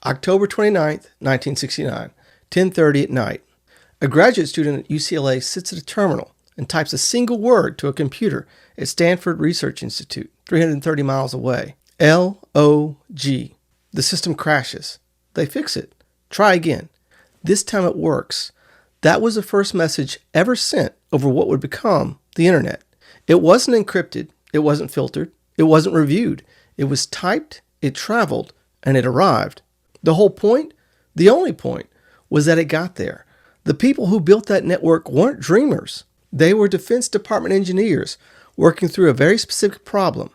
October 29th, 1969, 10:30 at night. A graduate student at UCLA sits at a terminal and types a single word to a computer at Stanford Research Institute, 330 miles away. L-O-G. The system crashes. They fix it. Try again. This time it works. That was the first message ever sent over what would become the internet. It wasn't encrypted. It wasn't filtered. It wasn't reviewed. It was typed, it traveled, and it arrived. The whole point, the only point, was that it got there. The people who built that network weren't dreamers. They were Defense Department engineers working through a very specific problem.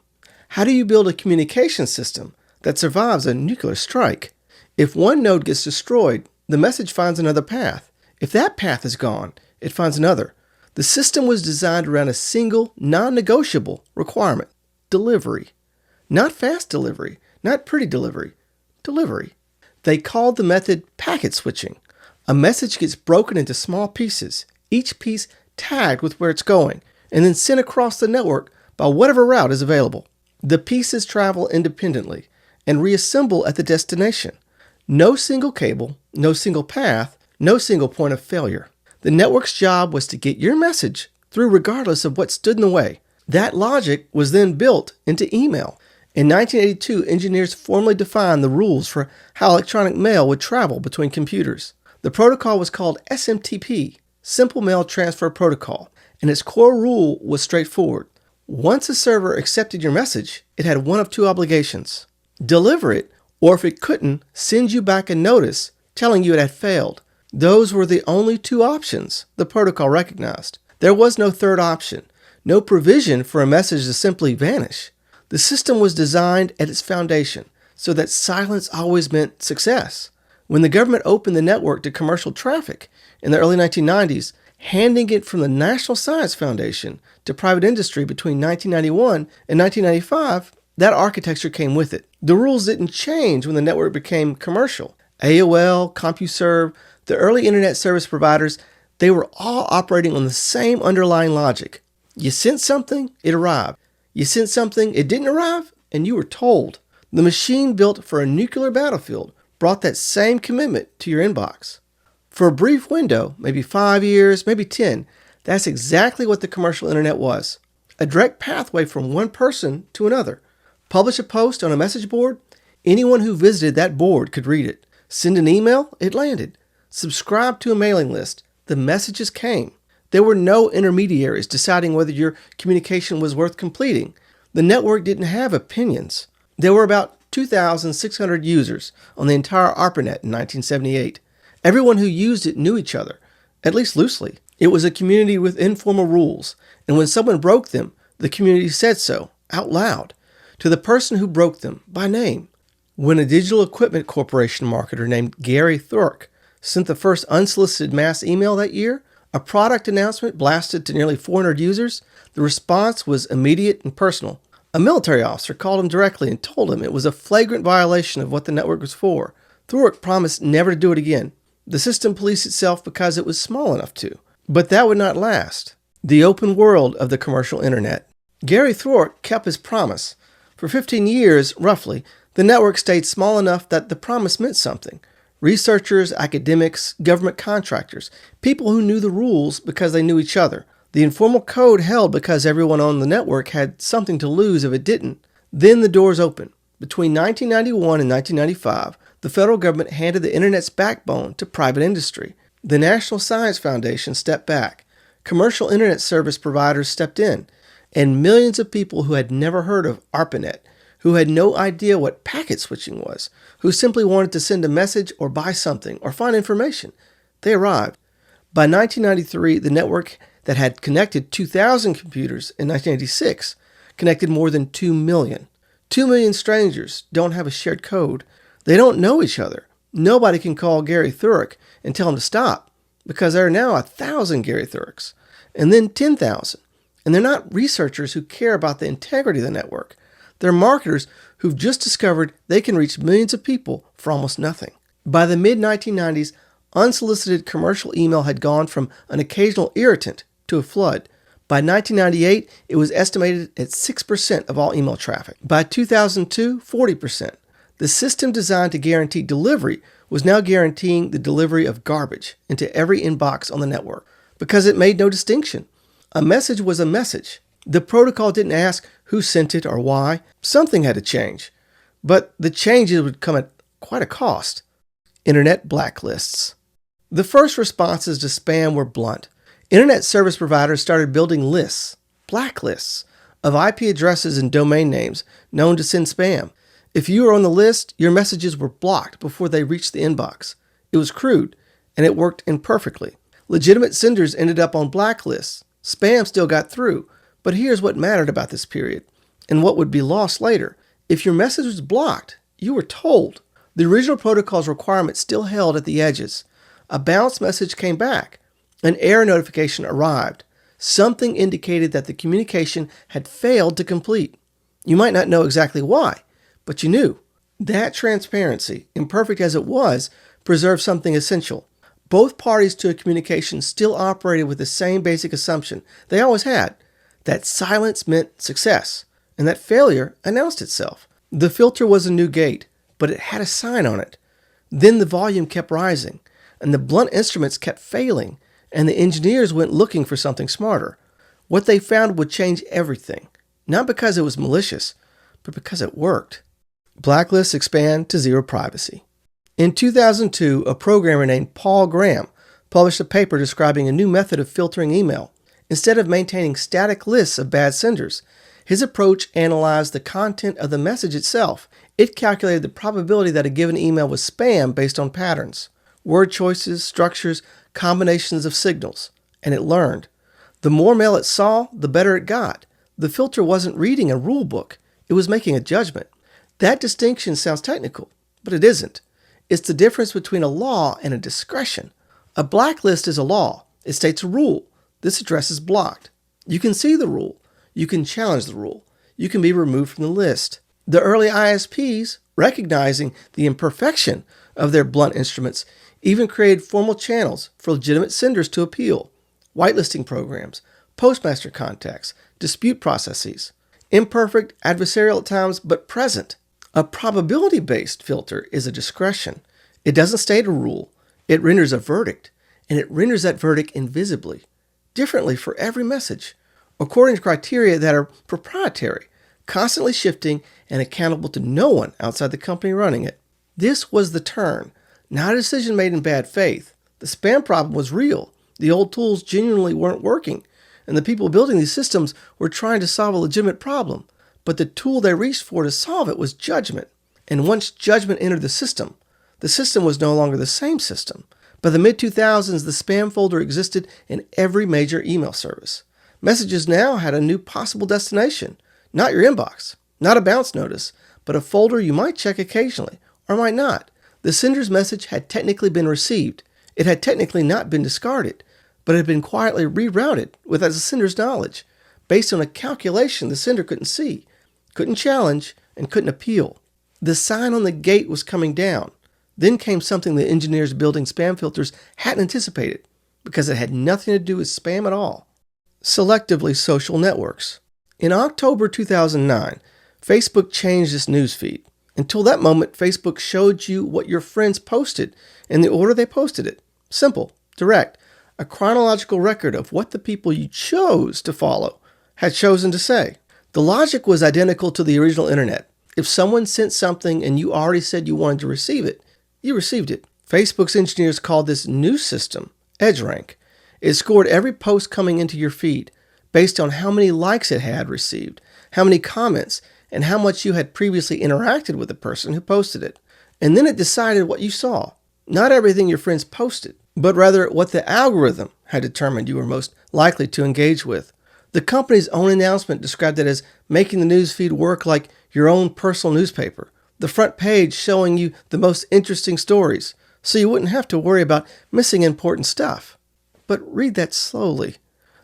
How do you build a communication system that survives a nuclear strike? If one node gets destroyed, the message finds another path. If that path is gone, it finds another. The system was designed around a single, non-negotiable requirement: delivery. Not fast delivery, not pretty delivery, delivery. They called the method packet switching. A message gets broken into small pieces, each piece tagged with where it's going, and then sent across the network by whatever route is available. The pieces travel independently and reassemble at the destination. No single cable, no single path, no single point of failure. The network's job was to get your message through regardless of what stood in the way. That logic was then built into email. In 1982, engineers formally defined the rules for how electronic mail would travel between computers. The protocol was called SMTP, Simple Mail Transfer Protocol, and its core rule was straightforward. Once a server accepted your message, it had one of two obligations: deliver it, or if it couldn't, send you back a notice telling you it had failed. Those were the only two options the protocol recognized. There was no third option, no provision for a message to simply vanish. The system was designed at its foundation so that silence always meant success. When the government opened the network to commercial traffic in the early 1990s, handing it from the National Science Foundation to private industry between 1991 and 1995, that architecture came with it. The rules didn't change when the network became commercial. AOL, CompuServe, the early internet service providers, they were all operating on the same underlying logic. You sent something, it arrived. You sent something, it didn't arrive, and you were told. The machine built for a nuclear battlefield brought that same commitment to your inbox. For a brief window, maybe 5 years, maybe 10, that's exactly what the commercial internet was. A direct pathway from one person to another. Publish a post on a message board, anyone who visited that board could read it. Send an email, it landed. Subscribe to a mailing list, the messages came. There were no intermediaries deciding whether your communication was worth completing. The network didn't have opinions. There were about 2,600 users on the entire ARPANET in 1978. Everyone who used it knew each other, at least loosely. It was a community with informal rules, and when someone broke them, the community said so, out loud, to the person who broke them, by name. When a digital equipment corporation marketer named Gary Thork sent the first unsolicited mass email that year, a product announcement blasted to nearly 400 users, the response was immediate and personal. A military officer called him directly and told him it was a flagrant violation of what the network was for. Thork promised never to do it again. The system policed itself because it was small enough to. But that would not last. The open world of the commercial internet. Gary Thork kept his promise. For 15 years, roughly, the network stayed small enough that the promise meant something. Researchers, academics, government contractors, people who knew the rules because they knew each other. The informal code held because everyone on the network had something to lose if it didn't. Then the doors opened. Between 1991 and 1995, the federal government handed the internet's backbone to private industry. The National Science Foundation stepped back. Commercial internet service providers stepped in. And millions of people who had never heard of ARPANET, who had no idea what packet switching was, who simply wanted to send a message or buy something or find information, they arrived. By 1993, the network that had connected 2,000 computers in 1986 connected more than 2 million. 2 million strangers don't have a shared code. They don't know each other. Nobody can call Gary Thork and tell him to stop, because there are now 1,000 Gary Thorks, and then 10,000. And they're not researchers who care about the integrity of the network. They're marketers who've just discovered they can reach millions of people for almost nothing. By the mid-1990s, unsolicited commercial email had gone from an occasional irritant to a flood. By 1998, it was estimated at 6% of all email traffic. By 2002, 40%. The system designed to guarantee delivery was now guaranteeing the delivery of garbage into every inbox on the network because it made no distinction. A message was a message. The protocol didn't ask who sent it or why. Something had to change. But the changes would come at quite a cost. Internet blacklists. The first responses to spam were blunt. Internet service providers started building lists, blacklists, of IP addresses and domain names known to send spam. If you were on the list, your messages were blocked before they reached the inbox. It was crude, and it worked imperfectly. Legitimate senders ended up on blacklists. Spam still got through, but here's what mattered about this period, and what would be lost later. If your message was blocked, you were told. The original protocol's requirements still held at the edges. A bounce message came back. An error notification arrived. Something indicated that the communication had failed to complete. You might not know exactly why, but you knew. That transparency, imperfect as it was, preserved something essential. Both parties to a communication still operated with the same basic assumption they always had, that silence meant success, and that failure announced itself. The filter was a new gate, but it had a sign on it. Then the volume kept rising, and the blunt instruments kept failing, and the engineers went looking for something smarter. What they found would change everything, not because it was malicious, but because it worked. Blacklists expand to zero privacy. In 2002, a programmer named Paul Graham published a paper describing a new method of filtering email. Instead of maintaining static lists of bad senders, his approach analyzed the content of the message itself. It calculated the probability that a given email was spam based on patterns, word choices, structures, combinations of signals, and it learned. The more mail it saw, the better it got. The filter wasn't reading a rule book. It was making a judgment. That distinction sounds technical, but it isn't. It's the difference between a law and a discretion. A blacklist is a law. It states a rule. This address is blocked. You can see the rule. You can challenge the rule. You can be removed from the list. The early ISPs, recognizing the imperfection of their blunt instruments, even created formal channels for legitimate senders to appeal, whitelisting programs, postmaster contacts, dispute processes. Imperfect, adversarial at times, but present. A probability-based filter is a discretion. It doesn't state a rule. It renders a verdict, and it renders that verdict invisibly, differently for every message, according to criteria that are proprietary, constantly shifting and accountable to no one outside the company running it. This was the turn, not a decision made in bad faith. The spam problem was real. The old tools genuinely weren't working, and the people building these systems were trying to solve a legitimate problem. But the tool they reached for to solve it was judgment. And once judgment entered the system was no longer the same system. By the mid-2000s, the spam folder existed in every major email service. Messages now had a new possible destination. Not your inbox, not a bounce notice, but a folder you might check occasionally, or might not. The sender's message had technically been received. It had technically not been discarded, but it had been quietly rerouted without the sender's knowledge, based on a calculation the sender couldn't see, couldn't challenge, and couldn't appeal. The sign on the gate was coming down. Then came something the engineers building spam filters hadn't anticipated, because it had nothing to do with spam at all. Selectively social networks. In October 2009, Facebook changed its newsfeed. Until that moment, Facebook showed you what your friends posted in the order they posted it. Simple, direct, a chronological record of what the people you chose to follow had chosen to say. The logic was identical to the original internet. If someone sent something and you already said you wanted to receive it, you received it. Facebook's engineers called this new system EdgeRank. It scored every post coming into your feed based on how many likes it had received, how many comments, and how much you had previously interacted with the person who posted it. And then it decided what you saw. Not everything your friends posted, but rather what the algorithm had determined you were most likely to engage with. The company's own announcement described it as making the news feed work like your own personal newspaper, the front page showing you the most interesting stories, so you wouldn't have to worry about missing important stuff. But read that slowly.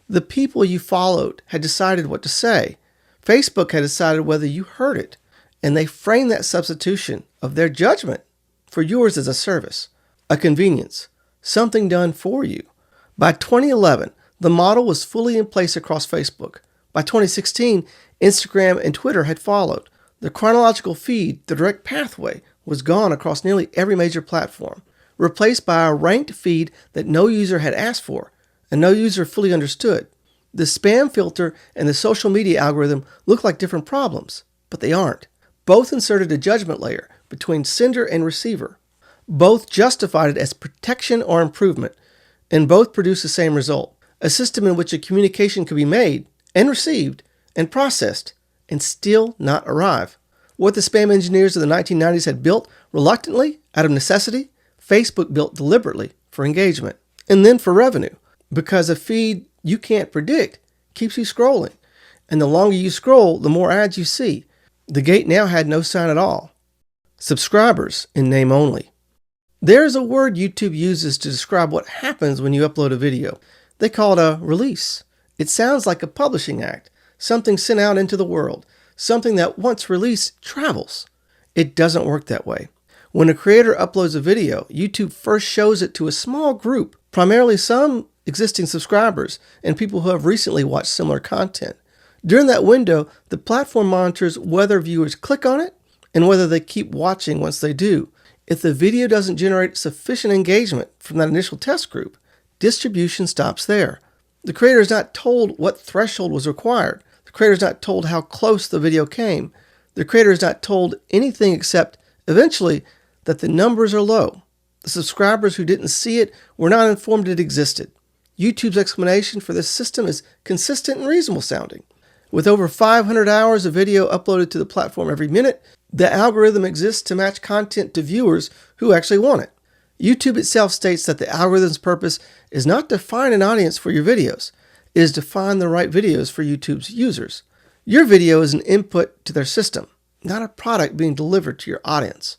The people you followed had decided what to say. Facebook had decided whether you heard it, and they framed that substitution of their judgment for yours as a service, a convenience, something done for you. By 2011, the model was fully in place across Facebook. By 2016, Instagram and Twitter had followed. The chronological feed, the direct pathway, was gone across nearly every major platform, replaced by a ranked feed that no user had asked for and no user fully understood. The spam filter and the social media algorithm look like different problems, but they aren't. Both inserted a judgment layer between sender and receiver. Both justified it as protection or improvement, and both produced the same result, a system in which a communication could be made and received and processed and still not arrive. What the spam engineers of the 1990s had built reluctantly, out of necessity, Facebook built deliberately for engagement and then for revenue, because a feed you can't predict keeps you scrolling, and the longer you scroll, the more ads you see. The gate now had no sign at all. Subscribers in name only. There's a word YouTube uses to describe what happens when you upload a video. They call it a release. It sounds like a publishing act, something sent out into the world, something that once released travels. It doesn't work that way. When a creator uploads a video, YouTube first shows it to a small group, primarily some existing subscribers and people who have recently watched similar content. During that window, the platform monitors whether viewers click on it and whether they keep watching once they do. If the video doesn't generate sufficient engagement from that initial test group, distribution stops there. The creator is not told what threshold was required. The creator is not told how close the video came. The creator is not told anything except, eventually, that the numbers are low. The subscribers who didn't see it were not informed it existed. YouTube's explanation for this system is consistent and reasonable sounding. With over 500 hours of video uploaded to the platform every minute, the algorithm exists to match content to viewers who actually want it. YouTube itself states that the algorithm's purpose is not to find an audience for your videos. It is to find the right videos for YouTube's users. Your video is an input to their system, not a product being delivered to your audience.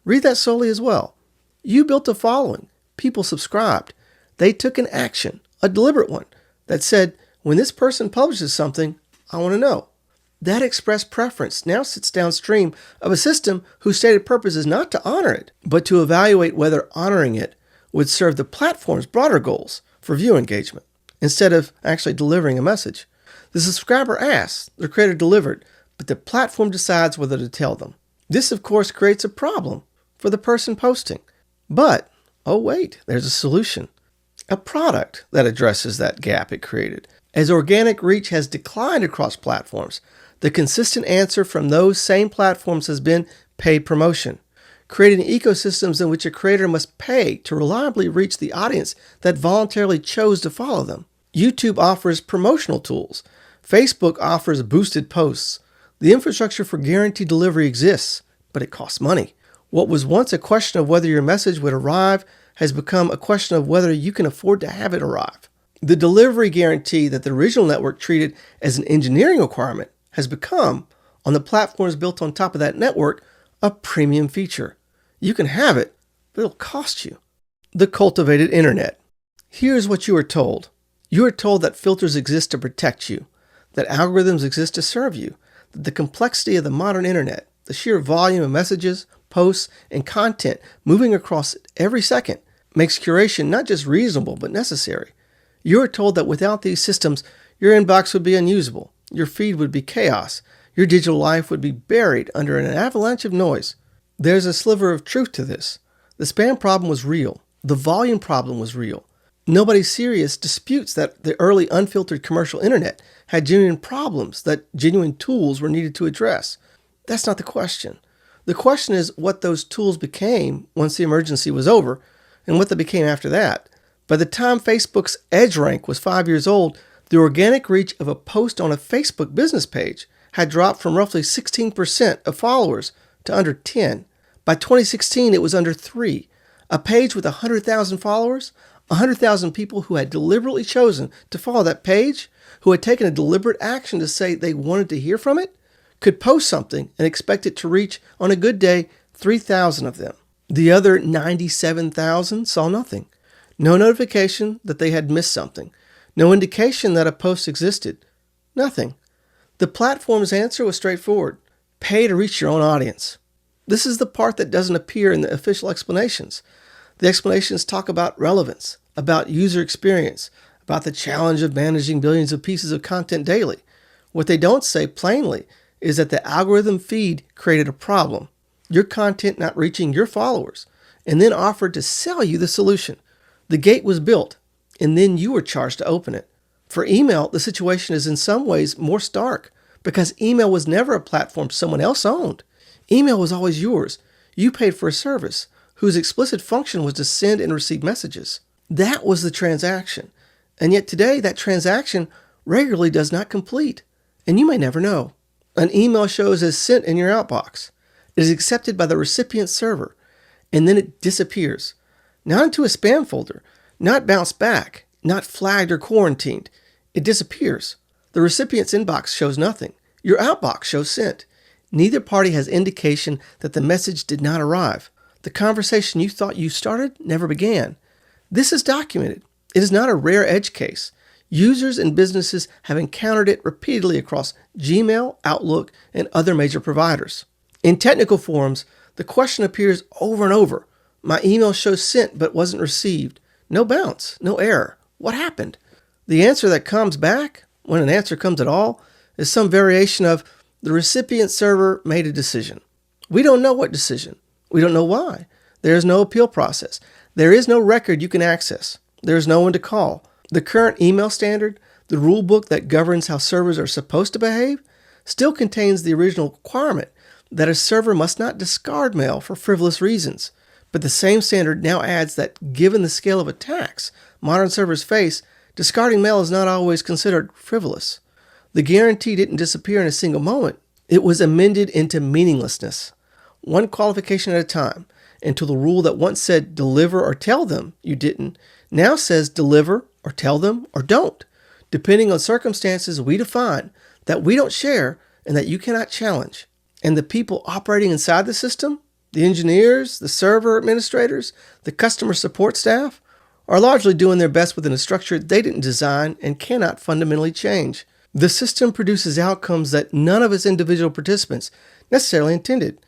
Read that solely as well. You built a following. People subscribed. They took an action, a deliberate one, that said, when this person publishes something, I want to know. That expressed preference now sits downstream of a system whose stated purpose is not to honor it, but to evaluate whether honoring it would serve the platform's broader goals for view engagement, instead of actually delivering a message. The subscriber asks, the creator delivered, but the platform decides whether to tell them. This, of course, creates a problem for the person posting. But, oh wait, there's a solution. A product that addresses that gap it created. As organic reach has declined across platforms, the consistent answer from those same platforms has been paid promotion, creating ecosystems in which a creator must pay to reliably reach the audience that voluntarily chose to follow them. YouTube offers promotional tools. Facebook offers boosted posts. The infrastructure for guaranteed delivery exists, but it costs money. What was once a question of whether your message would arrive has become a question of whether you can afford to have it arrive. The delivery guarantee that the original network treated as an engineering requirement has become, on the platforms built on top of that network, a premium feature. You can have it, but it'll cost you. The cultivated internet. Here's what you are told. You are told that filters exist to protect you, that algorithms exist to serve you, that the complexity of the modern internet, the sheer volume of messages, posts, and content moving across it every second, makes curation not just reasonable but necessary. You are told that without these systems, your inbox would be unusable, your feed would be chaos, your digital life would be buried under an avalanche of noise. There's a sliver of truth to this. The spam problem was real. The volume problem was real. Nobody serious disputes that the early unfiltered commercial internet had genuine problems that genuine tools were needed to address. That's not the question. The question is what those tools became once the emergency was over and what they became after that. By the time Facebook's EdgeRank was 5 years old, the organic reach of a post on a Facebook business page had dropped from roughly 16% of followers to under 10. By 2016, it was under 3. A page with 100,000 followers, 100,000 people who had deliberately chosen to follow that page, who had taken a deliberate action to say they wanted to hear from it, could post something and expect it to reach, on a good day, 3,000 of them. The other 97,000 saw nothing. No notification that they had missed something. No indication that a post existed. Nothing. The platform's answer was straightforward. Pay to reach your own audience. This is the part that doesn't appear in the official explanations. The explanations talk about relevance, about user experience, about the challenge of managing billions of pieces of content daily. What they don't say plainly is that the algorithm feed created a problem, your content not reaching your followers, and then offered to sell you the solution. The gate was built, and then you were charged to open it. For email, the situation is in some ways more stark because email was never a platform someone else owned. Email was always yours. You paid for a service whose explicit function was to send and receive messages. That was the transaction. And yet today, that transaction regularly does not complete, and you may never know. An email shows as sent in your outbox. It is accepted by the recipient server, and then it disappears. Not into a spam folder, not bounced back, not flagged or quarantined. It disappears. The recipient's inbox shows nothing. Your outbox shows sent. Neither party has indication that the message did not arrive. The conversation you thought you started never began. This is documented. It is not a rare edge case. Users and businesses have encountered it repeatedly across Gmail, Outlook, and other major providers. In technical forums, the question appears over and over. My email shows sent but wasn't received. No bounce, no error. What happened? The answer that comes back, when an answer comes at all, is some variation of the recipient server made a decision. We don't know what decision. We don't know why. There is no appeal process. There is no record you can access. There is no one to call. The current email standard, the rule book that governs how servers are supposed to behave, still contains the original requirement that a server must not discard mail for frivolous reasons. But the same standard now adds that given the scale of attacks modern servers face, discarding mail is not always considered frivolous. The guarantee didn't disappear in a single moment. It was amended into meaninglessness, one qualification at a time, until the rule that once said deliver or tell them you didn't, now says deliver or tell them or don't, depending on circumstances we define that we don't share and that you cannot challenge. And the people operating inside the system, the engineers, the server administrators, the customer support staff, are largely doing their best within a structure they didn't design and cannot fundamentally change. The system produces outcomes that none of its individual participants necessarily intended,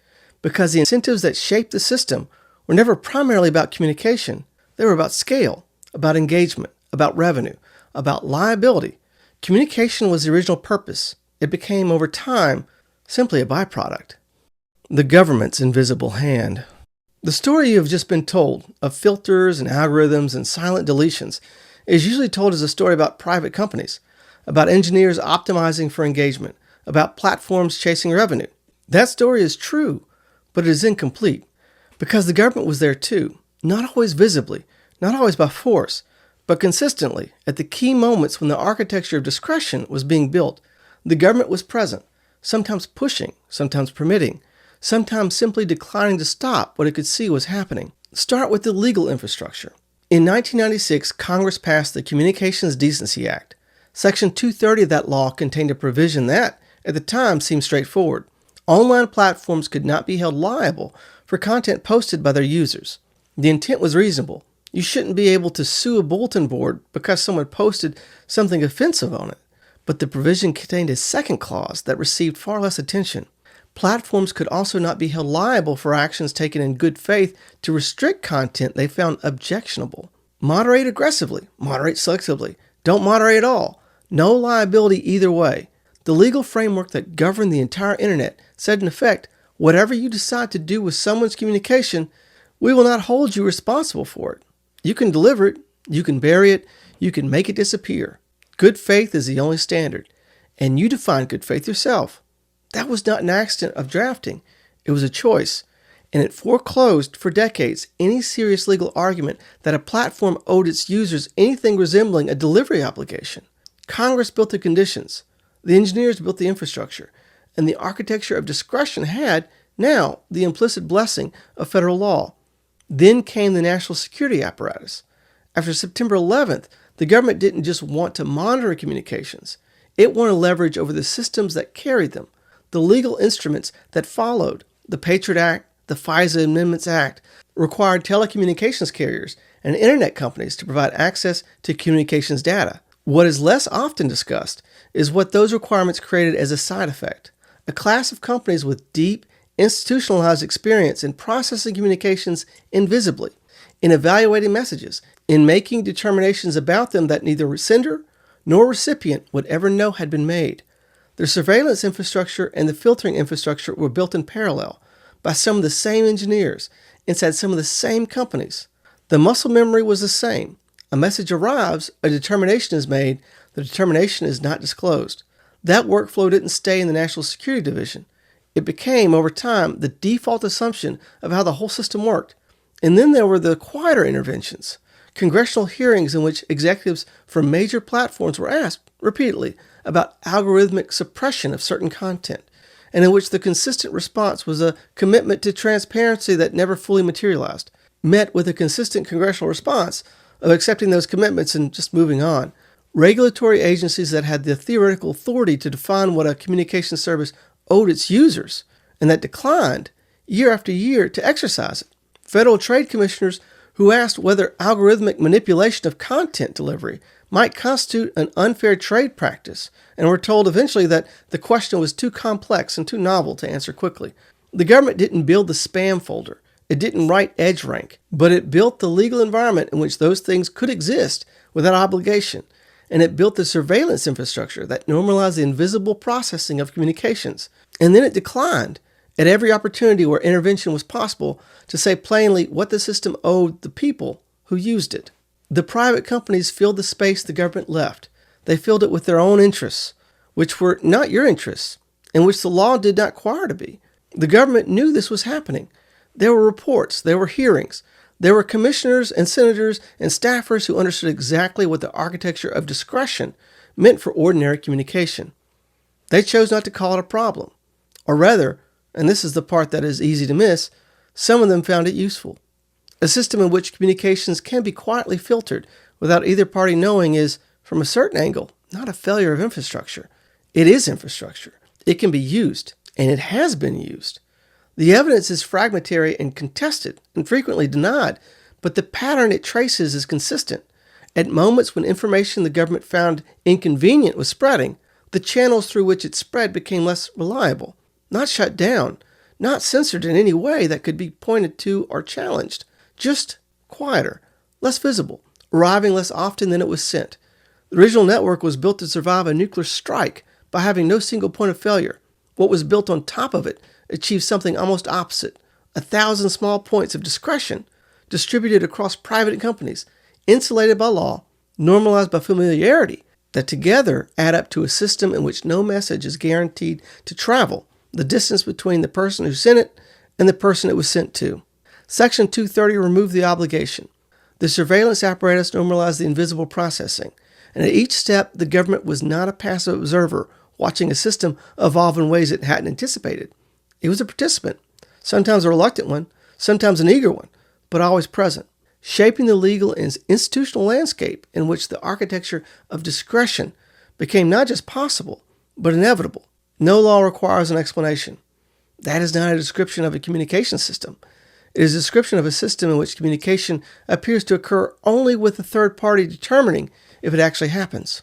because the incentives that shaped the system were never primarily about communication. They were about scale, about engagement, about revenue, about liability. Communication was the original purpose. It became, over time, simply a byproduct. The government's invisible hand. The story you have just been told of filters and algorithms and silent deletions is usually told as a story about private companies, about engineers optimizing for engagement, about platforms chasing revenue. That story is true, but it is incomplete, because the government was there too, not always visibly, not always by force, but consistently at the key moments when the architecture of discretion was being built. The government was present, sometimes pushing, sometimes permitting, sometimes simply declining to stop what it could see was happening. Start with the legal infrastructure. In 1996, Congress passed the Communications Decency Act. Section 230 of that law contained a provision that, at the time, seemed straightforward. Online platforms could not be held liable for content posted by their users. The intent was reasonable. You shouldn't be able to sue a bulletin board because someone posted something offensive on it. But the provision contained a second clause that received far less attention. Platforms could also not be held liable for actions taken in good faith to restrict content they found objectionable. Moderate aggressively, moderate selectively, don't moderate at all. No liability either way. The legal framework that governed the entire internet said in effect, whatever you decide to do with someone's communication, we will not hold you responsible for it. You can deliver it, you can bury it, you can make it disappear. Good faith is the only standard, and you define good faith yourself. That was not an accident of drafting. It was a choice, and it foreclosed for decades any serious legal argument that a platform owed its users anything resembling a delivery obligation. Congress built the conditions, the engineers built the infrastructure, and the architecture of discretion had, now, the implicit blessing of federal law. Then came the national security apparatus. After September 11th, the government didn't just want to monitor communications. It wanted leverage over the systems that carried them, the legal instruments that followed. The Patriot Act, the FISA Amendments Act, required telecommunications carriers and internet companies to provide access to communications data. What is less often discussed is what those requirements created as a side effect. A class of companies with deep, institutionalized experience in processing communications invisibly, in evaluating messages, in making determinations about them that neither sender nor recipient would ever know had been made. The surveillance infrastructure and the filtering infrastructure were built in parallel by some of the same engineers inside some of the same companies. The muscle memory was the same. A message arrives, a determination is made, the determination is not disclosed. That workflow didn't stay in the National Security Division. It became, over time, the default assumption of how the whole system worked. And then there were the quieter interventions, congressional hearings in which executives from major platforms were asked repeatedly about algorithmic suppression of certain content, and in which the consistent response was a commitment to transparency that never fully materialized, met with a consistent congressional response of accepting those commitments and just moving on. Regulatory agencies that had the theoretical authority to define what a communication service owed its users, and that declined year after year to exercise it. Federal trade commissioners who asked whether algorithmic manipulation of content delivery might constitute an unfair trade practice, and were told eventually that the question was too complex and too novel to answer quickly. The government didn't build the spam folder. It didn't write EdgeRank, but it built the legal environment in which those things could exist without obligation, and it built the surveillance infrastructure that normalized the invisible processing of communications. And then it declined at every opportunity where intervention was possible to say plainly what the system owed the people who used it. The private companies filled the space the government left. They filled it with their own interests, which were not your interests, and which the law did not require to be. The government knew this was happening. There were reports, there were hearings, there were commissioners and senators and staffers who understood exactly what the architecture of discretion meant for ordinary communication. They chose not to call it a problem. Or rather, and this is the part that is easy to miss, some of them found it useful. A system in which communications can be quietly filtered without either party knowing is, from a certain angle, not a failure of infrastructure. It is infrastructure. It can be used, and it has been used. The evidence is fragmentary and contested and frequently denied, but the pattern it traces is consistent. At moments when information the government found inconvenient was spreading, the channels through which it spread became less reliable, not shut down, not censored in any way that could be pointed to or challenged, just quieter, less visible, arriving less often than it was sent. The original network was built to survive a nuclear strike by having no single point of failure. What was built on top of it achieved something almost opposite: 1,000 small points of discretion distributed across private companies, insulated by law, normalized by familiarity, that together add up to a system in which no message is guaranteed to travel the distance between the person who sent it and the person it was sent to. Section 230 removed the obligation. The surveillance apparatus normalized the invisible processing, and at each step the government was not a passive observer watching a system evolve in ways it hadn't anticipated. It was a participant, sometimes a reluctant one, sometimes an eager one, but always present, shaping the legal and institutional landscape in which the architecture of discretion became not just possible, but inevitable. No law requires an explanation. That is not a description of a communication system. It is a description of a system in which communication appears to occur only with a third party determining if it actually happens.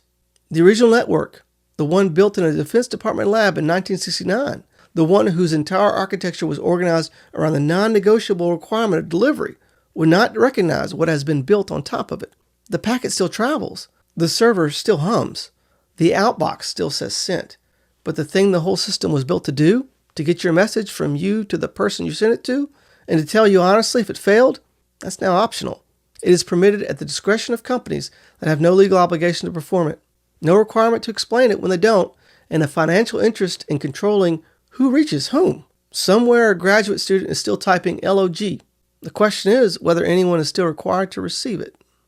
The original network, the one built in a Defense Department lab in 1969, the one whose entire architecture was organized around the non-negotiable requirement of delivery, would not recognize what has been built on top of it. The packet still travels. The server still hums. The outbox still says sent. But the thing the whole system was built to do, to get your message from you to the person you sent it to, and to tell you honestly if it failed, that's now optional. It is permitted at the discretion of companies that have no legal obligation to perform it, no requirement to explain it when they don't, and a financial interest in controlling who reaches whom. Somewhere a graduate student is still typing LOG. The question is whether anyone is still required to receive it.